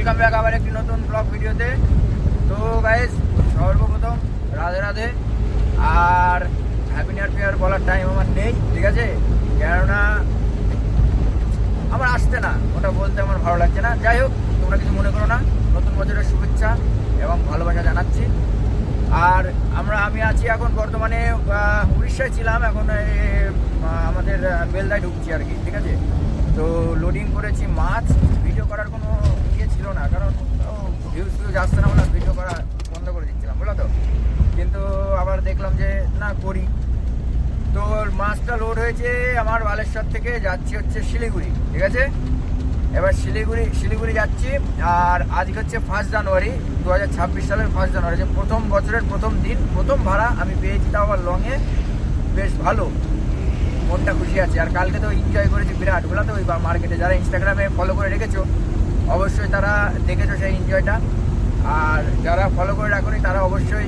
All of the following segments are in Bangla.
ওয়েলকাম ব্যাক আবার একটি নতুন ব্লগ ভিডিওতে। তো গাইস, সর্বপ্রথম রাধে রাধে। আর হ্যাপি নিউ ইয়ার বলার টাইম আমার নেই, ঠিক আছে? কেননা আমার আসতে না, ওটা বলতে আমার ভালো লাগছে না। যাই হোক, তোমরা কিছু মনে করো না। নতুন বছরের শুভেচ্ছা এবং ভালোবাসা জানাচ্ছি। আর আমি আছি এখন বর্তমানে উড়িষ্যায় ছিলাম, এখন আমাদের বেলদায় ঢুকছি আর কি, ঠিক আছে? তো লোডিং করেছি মাছ। ভিডিও করার কোনো ইয়ে ছিল না, কারণ ভিউজ আসছে না বলে ভিডিও করা বন্ধ করে দিচ্ছিলাম, বুঝলো তো। কিন্তু আবার দেখলাম যে না করি। তো মাছটা লোড হয়েছে আমার বালেশ্বর থেকে, যাচ্ছি হচ্ছে শিলিগুড়ি, ঠিক আছে? এবার শিলিগুড়ি যাচ্ছি। আর আজকে হচ্ছে 1 জানুয়ারি 2026 সালের 1 জানুয়ারি, যে প্রথম বছরের প্রথম দিন, প্রথম ভাড়া আমি পেয়েছি, তাও আবার লংয়ে। বেশ ভালো, মনটা খুশি আছে। আর কালকে তো এনজয় করেছি বিরাট, বলা তো। ওই মার্কেটে যারা ইনস্টাগ্রামে ফলো করে রেখেছো, অবশ্যই তারা দেখেছো সেই এনজয়টা। আর যারা ফলো করে রাখোনি তারা অবশ্যই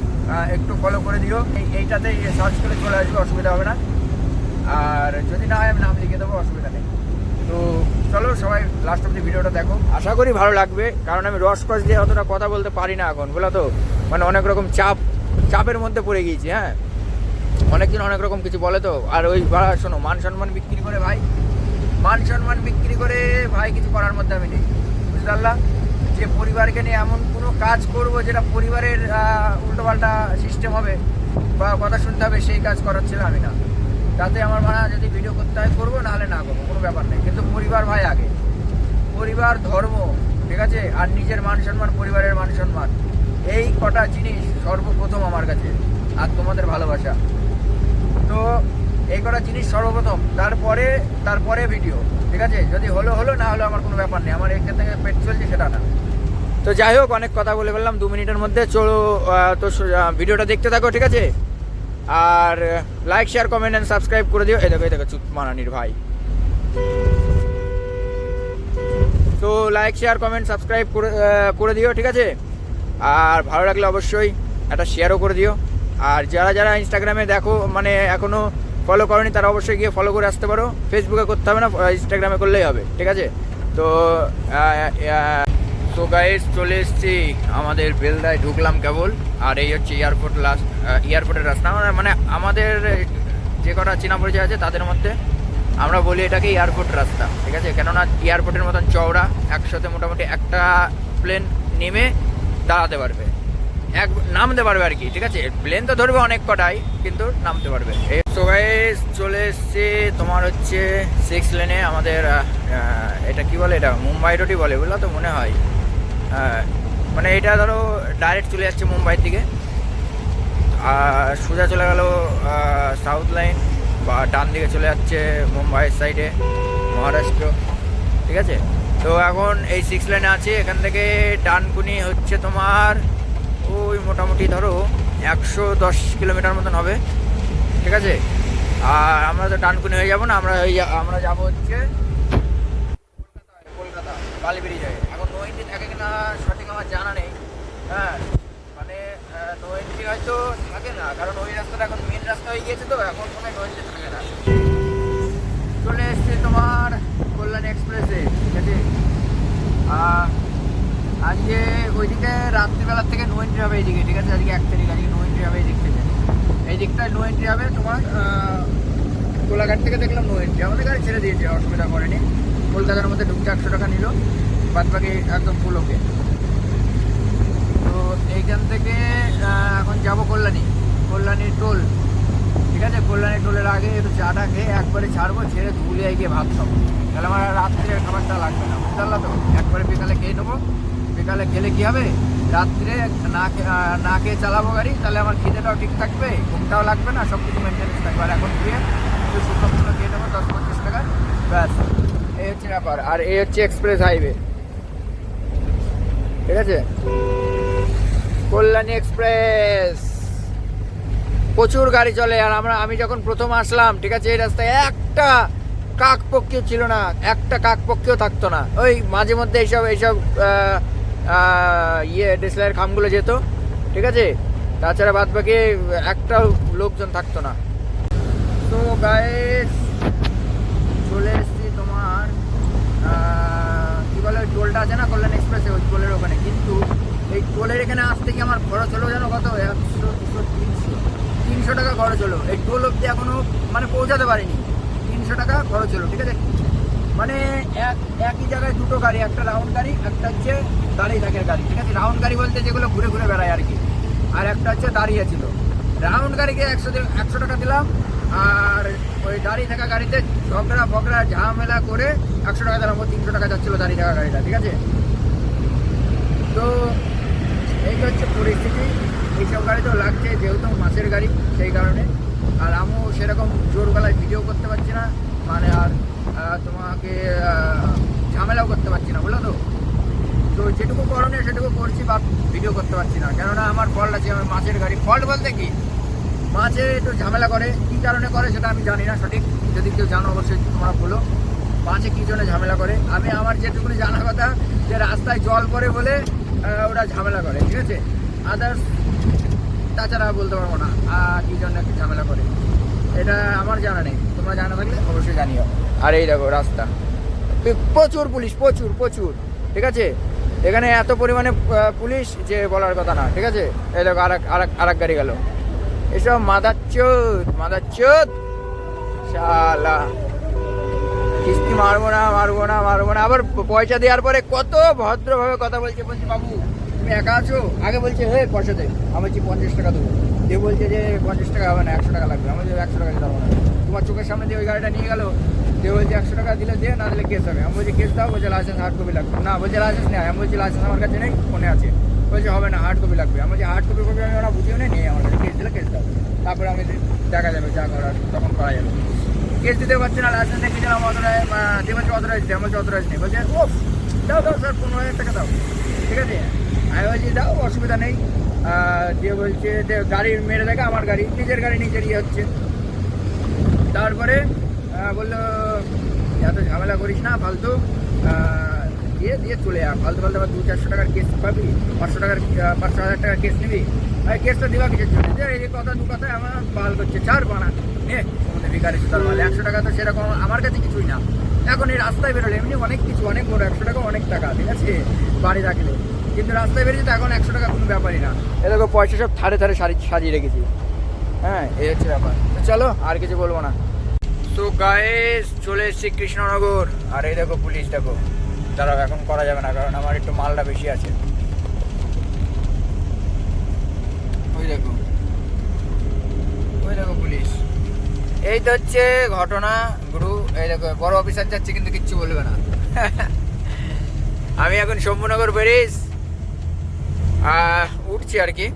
একটু ফলো করে দিও। এইটাতে সার্চ করে চলে আসবে, অসুবিধা হবে না। আর যদি না হয় আমি নাম লিখে দেবো, অসুবিধা নেই। তো চলো সবাই লাস্ট অব্দি ভিডিওটা দেখো, আশা করি ভালো লাগবে। কারণ আমি রসকস দিয়ে অতটা কথা বলতে পারি না এখন, বলো তো। মানে অনেক রকম চাপের মধ্যে পড়ে গিয়েছি। হ্যাঁ, অনেকদিন অনেক রকম কিছু বলে তো। আর ওই শোনো, মান সম্মান বিক্রি করে ভাই, মান সম্মান বিক্রি করে ভাই কিছু করার মধ্যে আমি নেই, বুঝতে পারলাম? যে পরিবারকে নিয়ে এমন কোনো কাজ করব যেটা পরিবারের উল্টোপাল্টা সিস্টেম হবে বা কথা শুনতে হবে, সেই কাজ করার ছিল আমি না। তাতে আমার মনে হয় যদি ভিডিও করতে হয় করবো, নাহলে না করবো, কোনো ব্যাপার নেই। কিন্তু পরিবার ভাই আগে, পরিবার, ধর্ম, ঠিক আছে? আর নিজের মান সম্মান, পরিবারের মান সম্মান, এই কটা জিনিস সর্বপ্রথম আমার কাছে। আর তোমাদের ভালোবাসা। তো এই কটা জিনিস সর্বপ্রথম, তারপরে ভিডিও, ঠিক আছে? যদি হলো, না হলো আমার কোনো ব্যাপার নেই। আমার এখান থেকে পেট চলছে, সেটা না। তো যাই হোক, অনেক কথা বলে ফেললাম 2 মিনিটের মধ্যে। চলো তো ভিডিওটা দেখতে থাকো, ঠিক আছে? আর like, share, comment and subscribe করে দিও। এই দেখো চুপ মানানির ভাই। তো লাইক, শেয়ার, কমেন্ট, সাবস্ক্রাইব করে দিও, ঠিক আছে? আর ভালো লাগলে অবশ্যই একটা শেয়ারও করে দিও। আর যারা ইনস্টাগ্রামে দেখো, মানে এখনও ফলো করোনি, তারা অবশ্যই গিয়ে ফলো করে আসতে পারো। ফেসবুকে করতে হবে না, ইনস্টাগ্রামে করলেই হবে, ঠিক আছে? তো গাইস, চলে এসেছি আমাদের বেলদায়, ঢুকলাম কেবল। আর এই হচ্ছে এয়ারপোর্টের রাস্তা। মানে আমাদের যে কটা চেনা পরিচয় আছে তাদের মধ্যে আমরা বলি এটাকে এয়ারপোর্ট রাস্তা, ঠিক আছে? কেননা এয়ারপোর্টের মতন চওড়া, একসাথে মোটামুটি একটা প্লেন নেমে দাঁড়াতে পারবে, নামতে পারবে আর কি, ঠিক আছে? প্লেন তো ধরবে অনেক কটাই, কিন্তু নামতে পারবে। তো গাইস, চলে এসছে তোমার হচ্ছে 6 লেনে আমাদের। এটা কি বলে, এটা মুম্বাই রোডই বলে, বুঝলো তো, মনে হয়। মানে এটা ধরো ডাইরেক্ট চলে যাচ্ছে মুম্বাইয়ের দিকে, আর সোজা চলে গেল সাউথ লাইন, বা ডান দিকে চলে যাচ্ছে মুম্বাইয়ের সাইডে, মহারাষ্ট্র, ঠিক আছে? তো এখন এই 6 লেনে আছে। এখান থেকে ডানকুনি হচ্ছে তোমার ওই মোটামুটি ধরো 110 কিলোমিটার মতন হবে, ঠিক আছে? আর আমরা তো ডানকুনি হয়ে যাবো না, আমরা যাবো হচ্ছে কলকাতা কালীবেড়ি যায়। এখন নো এন্ট্রি থাকে কিনা সঠিক আমার জানা নেই। হ্যাঁ, মানে নো এন্ট্রি হয়তো থাকে না, কারণ ওই রাস্তাটা এখন মেন রাস্তা হয়ে গিয়েছে, তো এখন কোনো নো এন্ট্রি থাকে না। চলে এসছে তোমার কল্যাণী এক্সপ্রেসে, ঠিক আছে? আজকে ওইদিকে রাত্রিবেলার থেকে নো এন্ট্রি হবে এইদিকে, ঠিক আছে? আজকে 1 তারিখ, আজকে নো এন্ট্রি হবে এই দিক থেকে। এই দিকটায় নো এন্ট্রি হবে তোমার। কোলাঘাট থেকে দেখলাম নো এন্ট্রি, আমাদের গাড়ি ছেড়ে দিয়েছে, অসুবিধা করেনি। কলকাতার মধ্যে ঢুকতে 100 টাকা নিল, বাদ বাকি একদম ফুল ওকে। তো এইখান থেকে এখন যাবো কল্যাণীর টোল, ঠিক আছে? কল্যাণী টোলের আগে একটু চাটা খেয়ে একবারে ছাড়বো, ছেড়ে ধুলিয়ায় গিয়ে ভাত খাবো। তাহলে আমার রাত্রের খাবারটা লাগবে না, বুঝতে পারলা তো? একবারে বিকালে খেয়ে নেবো। বিকালে খেলে কী হবে, রাত্রে না খেয়ে চালাবো গাড়ি, তাহলে আমার খিদেটাও ঠিক থাকবে, ঘুমটাও লাগবে না, সব কিছু মেনটেনেন্স থাকবে। আর এখন গিয়ে একটু শুকনো খেয়ে নেবো 10-25 টাকা, ব্যাস। এই হচ্ছে ব্যাপার। আর এই হচ্ছে এক্সপ্রেস হাইওয়ে, ঠিক আছে? কল্যাণী এক্সপ্রেস, প্রচুর গাড়ি চলে। আর আমি যখন প্রথম আসলাম, ঠিক আছে, এই রাস্তায় একটা কাকপক্ষীও ছিল না, একটা কাকপক্ষীও থাকতো না। ওই মাঝে মধ্যে এইসব ডিসলাইয়ের খামগুলো যেত, ঠিক আছে? তাছাড়া বাদ বাকি একটা লোকজন থাকতো না। তো গাইস, চলে এসছি তোমার কি বলে, টোলটা টোলটা আছে না কল্যাণ এক্সপ্রেসে, ওই টোলের ওখানে। কিন্তু এই টোলের এখানে আসতে কি আমার খরচ হলো যেন কত, 300 টাকা খরচ হলো। এই টোল অব্দি এখনো মানে পৌঁছাতে পারিনি, 300 টাকা খরচ হলো, ঠিক আছে। মানে একই জায়গায় দুটো গাড়ি, একটা রাউন্ড গাড়ি, একটা হচ্ছে দাঁড়িয়ে থাকার গাড়ি, ঠিক আছে। রাউন্ড গাড়ি বলতে যেগুলো ঘুরে ঘুরে বেড়ায় আর কি, আর একটা হচ্ছে দাঁড়িয়ে ছিল। রাউন্ড গাড়িকে 100 টাকা দিলাম, আর ওই দাঁড়িয়ে থাকা গাড়িতে ঝগড়া ফগড়া ঝামেলা করে 100 টাকা দিলাম। 300 টাকা যাচ্ছিলো দাঁড়িয়ে থাকা গাড়িটা, ঠিক আছে। তো এই হচ্ছে পরিস্থিতি। এইসব গাড়ি তো লাগছে যেহেতু মাছের গাড়ি, সেই কারণে। আর আমিও সেরকম জোর গলায় ভিডিও করতে পারছি না, মানে আর তোমাকে ঝামেলাও করতে পারছি না, বুঝলো তো। তো যেটুকু করণীয় সেটুকু করছি, বা ভিডিও করতে পারছি না, কেননা আমার ফল্ট আছে। আমার মাছের গাড়ি ফল্ট বলতে কি, মাছে একটু ঝামেলা করে, কী কারণে করে সেটা আমি জানি না সঠিক। যদি কেউ জানো অবশ্যই তোমরা বলো, মাছে কী জন্য ঝামেলা করে। আমি আমার যেটুকুনি জানা কথা যে রাস্তায় জল পড়ে বলে ওরা ঝামেলা করে, ঠিক আছে। আদার্স তাছাড়া বলতে পারবো না কী জন্য একটু ঝামেলা করে, এটা আমার জানা নেই। তোমরা জানা থাকলে অবশ্যই জানিও। আর এই দেখো রাস্তা, প্রচুর পুলিশ, প্রচুর প্রচুর, ঠিক আছে। এখানে এত পরিমাণে পুলিশ যে বলার কথা না, ঠিক আছে। এই দেখো আর এক গাড়ি গেল। এসব মাদারচোদ শালা, কিস্তি মারবো না। আবার পয়সা দেওয়ার পরে কত ভদ্রভাবে কথা বলছে। বলছি বাবু তুমি একা আছো? আগে বলছে হে পয়সা দে, আমি বলছি 50 টাকা দেবো। দিয়ে বলছে যে 50 টাকা হবে না, 100 টাকা লাগবে। আমি বলছি 100 টাকা দিতে পারবো না। তোমার চোখের সামনে দিয়ে ওই গাড়িটা নিয়ে গেল, দিয়ে বলছে 100 টাকা দিলে দে, না দিলে কেস হবে। আমি বলছি কেস দাও, বলছে লাইসেন্স হার্ড কপি লাগবে। না, বলছে লাইসেন্স নেই। আমি বলছি লাইসেন্স আমার কাছে নেই, ফোনে আছে। বলছে হবে না, হার্ড কপি লাগবে। আমি বলছি হার্ড কপি আমি ওরা বুঝিও নেই আমার কাছে, কেস দিলে কেস দাও, তারপরে আমি দেখা যাবে যা করার তখন করা যাবে। কেস দিতে পারছি না, লাইসেন্স দেখে দিলাম অথরাইজ, দিয়ে বলছে অথরাইজ দিয়ে, বলছে অথরাইজ নেই। বলছে ও দাও স্যার 15,000 টাকা দাও, ঠিক আছে। আমি বলছি দাও, অসুবিধা নেই। দিয়ে বলছে গাড়ির মেরে দেখা, আমার গাড়ি, নিজের গাড়ি নিজের ইয়ে হচ্ছে। তারপরে বললো এত ঝামেলা করিস না ফালতু, দিয়ে চলে যা। ফালতু আবার 200-400 টাকার কেস পাবি, 500-1000 টাকার কেস নিবি। কেসটা দেওয়া কিছুর জন্য যে এই কথা দু কথায় আমার বাল করছে, ছাড় বানা নে সমুদ্রে ভিকারি সুতার মাল। 100 টাকা তো সেরকম আমার কাছে কিছুই না। এখন এই রাস্তায় বেরোলে এমনি অনেক কিছু, অনেক বড় 100 টাকা অনেক টাকা, ঠিক আছে, বাড়ি রাখলে। কিন্তু রাস্তায় বেরিয়েছে তো এখন 100 টাকা কোনো ব্যাপারই না। এ দেখো পয়সা সব ধারে সাজিয়ে রেখেছি। হ্যাঁ, এই হচ্ছে ব্যাপার। তো চলো আর কিছু বলবো না। তো গাইস চলে এসেছি কৃষ্ণনগর। আর এই দেখো পুলিশ, দেখো। দাঁড়াও, এখন করা যাবে না কারণ আমার একটু মালটা বেশি আছে। ওই দেখো পুলিশ। এই তো হচ্ছে ঘটনা গুরু। এই দেখো বড় অফিসার যাচ্ছে কিন্তু কিচ্ছু বলবে না। আমি এখন শম্ভুনগর ব্রিজ উঠছি আর কি।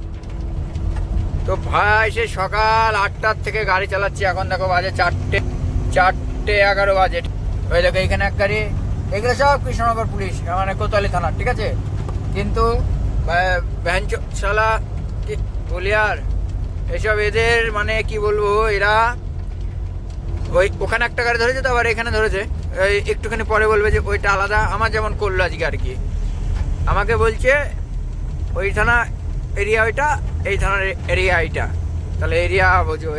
তো ভাই সে সকাল 8টার থেকে গাড়ি চালাচ্ছি, এখন দেখো বাজে 4:11 বাজে। ওই দেখো এখানে এক গাড়ি, এগুলো সব কৃষ্ণনগর পুলিশ, মানে কোতোয়ালি থানা, ঠিক আছে। কিন্তু ভ্যানচালা বলিয়ার এসব এদের মানে কি বলবো, এরা ওখানে একটা গাড়ি ধরেছে, তো আবার এখানে ধরেছে। একটুখানি পরে বলবে যে ওইটা আলাদা। আমার যেমন করলো আজকে আর কি, আমাকে বলছে ওই থানা এরিয়া ওইটা, এই থানার এরিয়া এইটা। তাহলে এরিয়া বোঝো,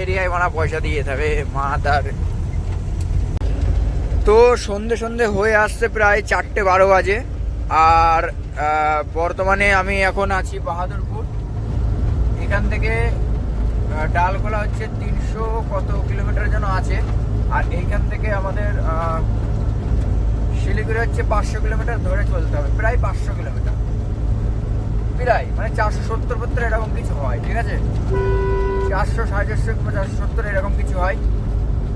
এরিয়ায় মানা পয়সা দিয়ে যেতে হবে মাদার। তো সন্ধে হয়ে আসছে, প্রায় 4:12 বাজে। আর বর্তমানে আমি এখন আছি বাহাদুরপুর। এখান থেকে ডালখোলা হচ্ছে 300 কত কিলোমিটার যেন আছে। আর এইখান থেকে আমাদের শিলিগুড়ি হচ্ছে 500 কিলোমিটার ধরে চলতে হবে, প্রায় 500 কিলোমিটার, প্রায় মানে 470 এরকম কিছু হয়, ঠিক আছে। 400, 450 কিংবা 470 এরকম কিছু হয়।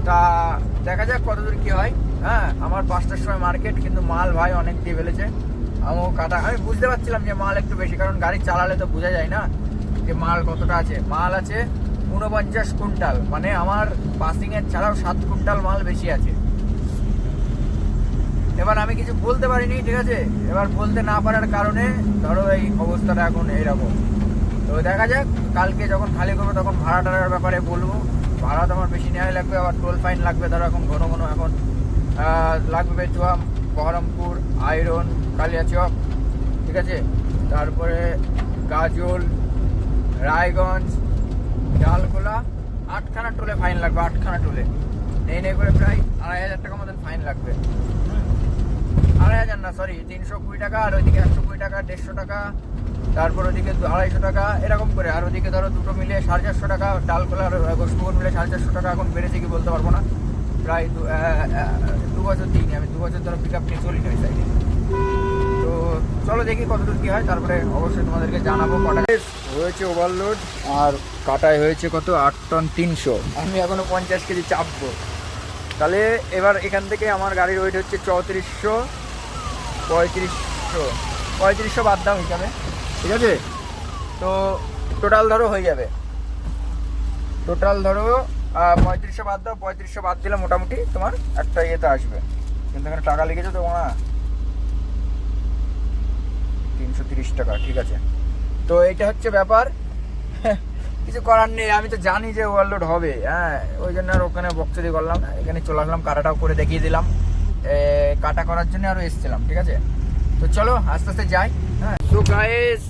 তা দেখা যাক কতদূর কি হয়। হ্যাঁ, আমার 5টার সময় মার্কেট, কিন্তু মাল ভাই অনেক দিয়ে ফেলেছে। আমি বুঝতে পারছিলাম যে মাল একটু বেশি, কারণ গাড়ি চালালে তো বোঝা যায় না যে মাল কতটা আছে। মাল আছে 49 কুইন্টাল, মানে আমার পাসিংয়ের ছাড়াও 7 কুইন্টাল মাল বেশি আছে। এবার আমি কিছু বলতে পারিনি, ঠিক আছে। এবার বলতে না পারার কারণে ধরো এই অবস্থাটা এখন এইরকম। তো দেখা যাক কালকে যখন খালি করবো তখন ভাড়া টাড়ার ব্যাপারে বলবো। ভাড়া তো আমার বেশি নেওয়াই লাগবে, আবার টোল ফাইন লাগবে। ধরো এখন ঘন এখন লাগবে বেচুয়া, বহরমপুর, আয়রন, কালিয়াচক, ঠিক আছে। তারপরে গাজল, রায়গঞ্জ, ডালখোলা, 8খানা টোলে ফাইন লাগবে। 8খানা টোলে নেই করে প্রায় 2,500 টাকা মতন ফাইন লাগবে। 2,500 না, সরি 320 টাকা, আর ওইদিকে 120 টাকা, 150 টাকা, তারপর ওদিকে 250 টাকা এরকম করে। আর ওদিকে ধরো দুটো মিলে 450 টাকা, ডাল কলা আর গোস্তবন মিলে 450 টাকা। এখন বেড়েছে কি বলতে পারবো না, প্রায় 2 বছর দিইনি আমি, 2 বছর ধরো পিক আপ নিয়ে চলি না ওই সাইডে। তো চলো দেখি কতদূর কী হয়, তারপরে অবশ্যই তোমাদেরকে জানাবো। কটা হয়েছে ওভারলোড, আর কাটায় হয়েছে কত, 8 টন 300। আমি এখনও 50 কেজি চাপবো। তাহলে এবার এখান থেকে আমার গাড়ির ওয়েট হচ্ছে 3400, 3500 বাদ দাম হিসাবে, ঠিক আছে? তো টোটাল ধরো হয়ে যাবে, টোটাল ধরো 3500 বাদ দাও, 3500 বাদ দিলে মোটামুটি তোমার একটা ইয়েতে আসবে। কিন্তু এখানে টাকা লেগেছে তো না, 330 টাকা, ঠিক আছে। তো এইটা হচ্ছে ব্যাপার, কিছু করার নেই। আমি তো জানি যে ওভারলোড হবে, হ্যাঁ, ওই জন্য আর ওখানে বক্তব্য করলাম না, এখানে চলে আসলাম, কাটাটাও করে দেখিয়ে দিলাম, কাটা করার জন্য আরও এসেছিলাম, ঠিক আছে? তো চলো আস্তে আস্তে যাই। হ্যাঁ, তো গাইস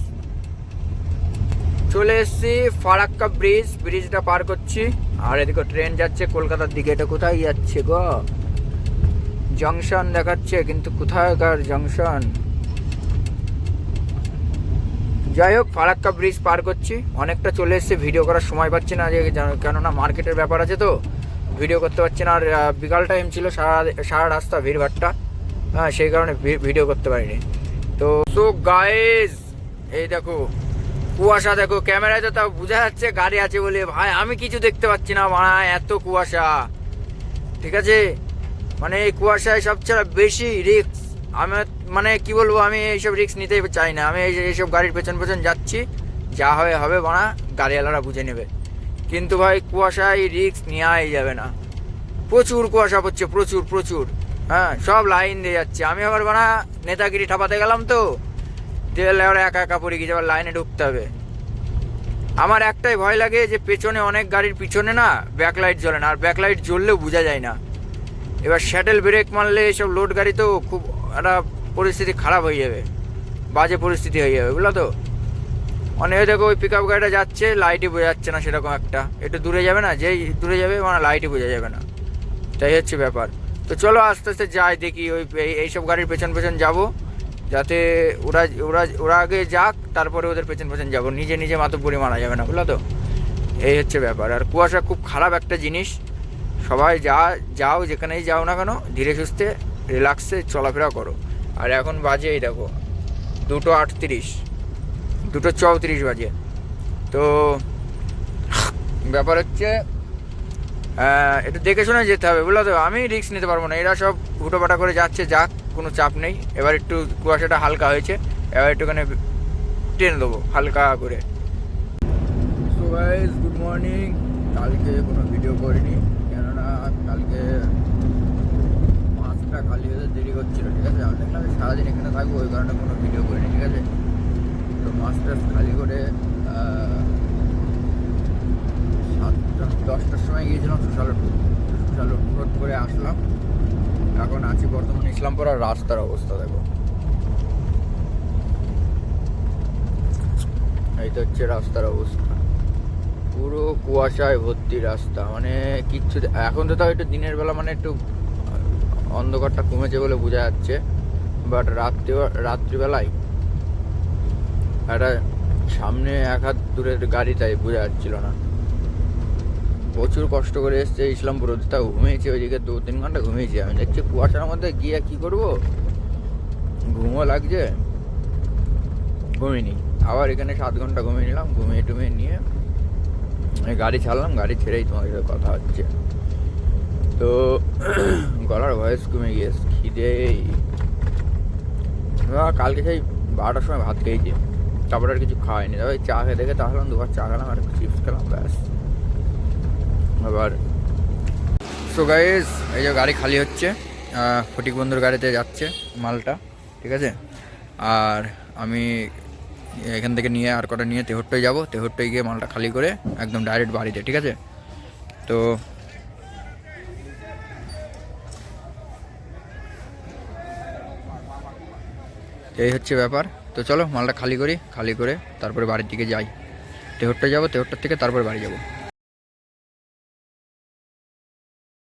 চলে এসেছি ফারাক্কা ব্রিজটা পার করছি। আর এদিকে ট্রেন যাচ্ছে কলকাতার দিকে। এটা কোথায় যাচ্ছে গো? জংশন দেখাচ্ছে, কিন্তু কোথায়কার জংশন? যাই হোক, ফারাক্কা ব্রিজ পার করছি, অনেকটা চলে এসেছি। ভিডিও করার সময় পাচ্ছি না, যে কেননা মার্কেটের ব্যাপার আছে, তো ভিডিও করতে পারছি না। আর বিকাল টাইম ছিল, সারা রাস্তা ভিড়ভাট্টা, হ্যাঁ, সেই কারণে ভিডিও করতে পারিনি। তো গাইস এই দেখো কুয়াশা, দেখো ক্যামেরায় তো তাও বোঝা যাচ্ছে গাড়ি আছে বলে, ভাই আমি কিছু দেখতে পাচ্ছি না, ভাই এত কুয়াশা, ঠিক আছে? মানে এই কুয়াশায় সবচেয়ে বেশি রিস্ক। আমি মানে কি বলবো, আমি এইসব রিস্ক নিতে চাই না। আমি এইসব গাড়ির পেছন যাচ্ছি, যা হয় হবে, বানা গাড়িওয়ালারা বুঝে নেবে। কিন্তু ভাই কুয়াশায় রিস্ক নেওয়াই যাবে না, প্রচুর কুয়াশা পড়ছে, প্রচুর। হ্যাঁ, সব লাইন দিয়ে যাচ্ছে। আমি আবার বানা নেতাগিরি ঠাপাতে গেলাম, তো দিলে ওরা একা পড়ে গিয়েছে, আবার লাইনে ঢুকতে হবে। আমার একটাই ভয় লাগে যে পেছনে অনেক গাড়ির পিছনে না ব্যাকলাইট জ্বলে না, আর ব্যাকলাইট জ্বললেও বোঝা যায় না। এবার শ্যাটেল ব্রেক মারলে এসব লোড গাড়ি তো খুব একটা পরিস্থিতি খারাপ হয়ে যাবে, বাজে পরিস্থিতি হয়ে যাবে, বুঝলো তো? অনেক দেখো ওই পিক আপ গাড়িটা যাচ্ছে, লাইটই বোঝা যাচ্ছে না, সেরকম একটা একটু দূরে যাবে না, যেই দূরে যাবে মানে লাইটই বোঝা যাবে না, তাই হচ্ছে ব্যাপার। তো চলো আস্তে আস্তে যাই, দেখি ওই এইসব গাড়ির পেছন যাবো, যাতে ওরা আগে যাক, তারপরে ওদের পেছন যাবো। নিজে মাতব্বরি মারা যাবে না, বুঝলো তো? এই হচ্ছে ব্যাপার। আর কুয়াশা খুব খারাপ একটা জিনিস। সবাই যাও যেখানেই যাও না কেন, ধীরে সুস্থে রিল্যাক্সে চলাফেরা করো। আর এখন বাজে এই দেখো 2:38, 2:34 বাজে। তো ব্যাপার হচ্ছে একটু দেখে শুনে যেতে হবে, বুঝলো তো? আমি রিস্ক নিতে পারবো না, এরা সব হুটোপাটা করে যাচ্ছে, যাক, কোনো চাপ নেই। এবার একটু কুয়াশাটা হালকা হয়েছে, এবার একটুখানি টেনে দেবো হালকা করে। So guys, good morning. কালকে কোনো ভিডিও করিনি, কেননা কালকে মাছটা খালি হতে দেরি করছিল, ঠিক আছে? আমি দেখলাম সারাদিন এখানে থাকবো, ওই কারণে কোনো ভিডিও করিনি, ঠিক আছে? তো মাছটা খালি করে 10টার সময় গিয়েছিলাম রোড করে আসলাম। এখন আছি বর্তমানে ইসলামপুর। আর রাস্তার অবস্থা দেখো, এই তো হচ্ছে রাস্তার অবস্থা, পুরো কুয়াশায় ভর্তি রাস্তা, মানে কিচ্ছু। এখন তো তাও একটু দিনের বেলা মানে একটু অন্ধকারটা কমেছে বলে বোঝা যাচ্ছে, বাট রাত্রিবেলায় একটা সামনে 1 হাত দূরের গাড়ি, তাই বোঝা যাচ্ছিল না। প্রচুর কষ্ট করে এসছে ইসলামপুর, তাও ঘুমিয়েছি ওইদিকে 2-3 ঘন্টা ঘুমিয়েছি। আমি দেখছি কুয়াশার মধ্যে গিয়ে কি করব, ঘুমও লাগছে, ঘুমিনি। আবার এখানে 7 ঘন্টা ঘুমিয়ে নিলাম, ঘুমিয়ে টুমিয়ে নিয়ে গাড়ি ছাড়লাম। গাড়ি ছেড়েই তোমার সাথে কথা হচ্ছে। তো গলার ভয়েস কমে গিয়েছে, খিদে। কালকে সেই 12টার সময় ভাত খেয়েছি, তারপরে আর কিছু খাওয়াইনি। তবে চা খেয়ে দেখে তাহলে 2 বার চা খেলাম, আর চিপস খেলাম, ব্যাস। আবার সো গাইস, এই যে গাড়ি খালি হচ্ছে, ফটিক বন্ধুর গাড়িতে যাচ্ছে মালটা, ঠিক আছে? আর আমি এখান থেকে নিয়ে আর কটা নিয়ে তেহট্টই যাবো, তেহট্টই গিয়ে মালটা খালি করে একদম ডাইরেক্ট বাড়িতে, ঠিক আছে? তো এই হচ্ছে ব্যাপার। তো চলো মালটা খালি করে তারপরে বাড়ির দিকে যাই। তেহট্টই যাবো, তেহট্টার থেকে তারপরে বাড়ি যাবো।